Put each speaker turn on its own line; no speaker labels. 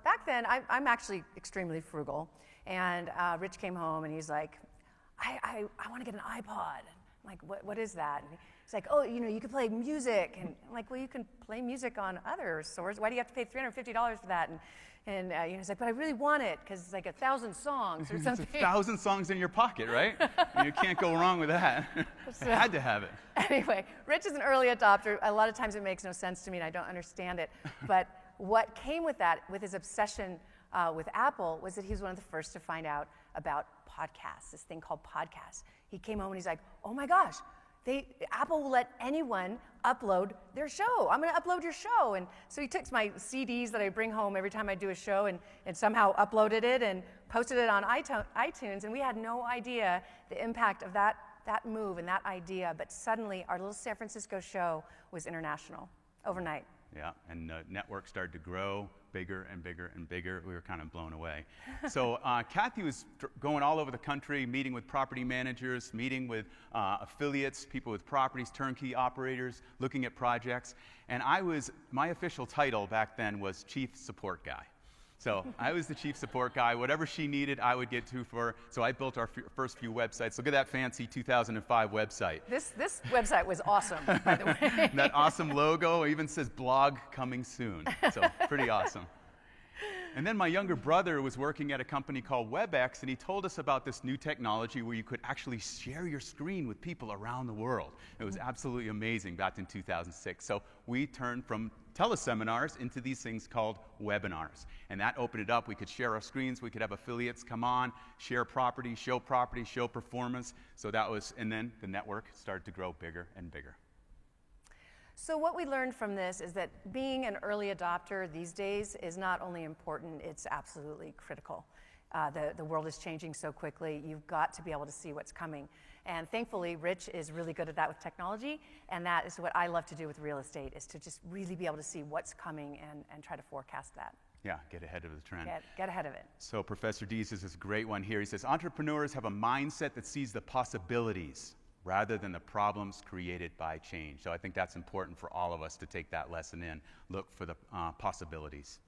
back then, I'm actually extremely frugal. And Rich came home and he's like, I want to get an iPod. I'm like, what is that? And he's like, oh, you can play music. And I'm like, well, you can play music on other sources. Why do you have to pay $350 for that? And he's like, but I really want it because it's like 1,000 songs or something.
It's 1,000 songs in your pocket, right? You can't go wrong with that. I had to have it.
Anyway, Rich is an early adopter. A lot of times it makes no sense to me and I don't understand it. But what came with that, with his obsession with Apple, was that he was one of the first to find out about podcasts, this thing called podcasts. He came home and he's like, oh my gosh, Apple will let anyone upload their show. I'm going to upload your show. And so he took my CDs that I bring home every time I do a show and somehow uploaded it and posted it on iTunes. And we had no idea the impact of that move and that idea. But suddenly our little San Francisco show was international overnight.
Yeah, and the network started to grow bigger and bigger and bigger. We were kind of blown away. So Kathy was going all over the country, meeting with property managers, meeting with affiliates, people with properties, turnkey operators, looking at projects. And my official title back then was Chief Support Guy. So I was the chief support guy. Whatever she needed, I would get to for her. So I built our first few websites. Look at that fancy 2005 website.
This website was awesome, by the way.
That awesome logo even says blog coming soon. So pretty awesome. And then my younger brother was working at a company called WebEx, and he told us about this new technology where you could actually share your screen with people around the world. It was absolutely amazing back in 2006. So we turned from teleseminars into these things called webinars. And that opened it up. We could share our screens. We could have affiliates come on, share property, show performance. So and then the network started to grow bigger and bigger.
So what we learned from this is that being an early adopter these days is not only important, it's absolutely critical. The world is changing so quickly, you've got to be able to see what's coming. And thankfully, Rich is really good at that with technology, and that is what I love to do with real estate, is to just really be able to see what's coming and try to forecast that.
Yeah, get ahead of the trend.
Get ahead of it.
So Professor Dees is this great one here. He says, entrepreneurs have a mindset that sees the possibilities rather than the problems created by change. So I think that's important for all of us to take that lesson in, look for the possibilities.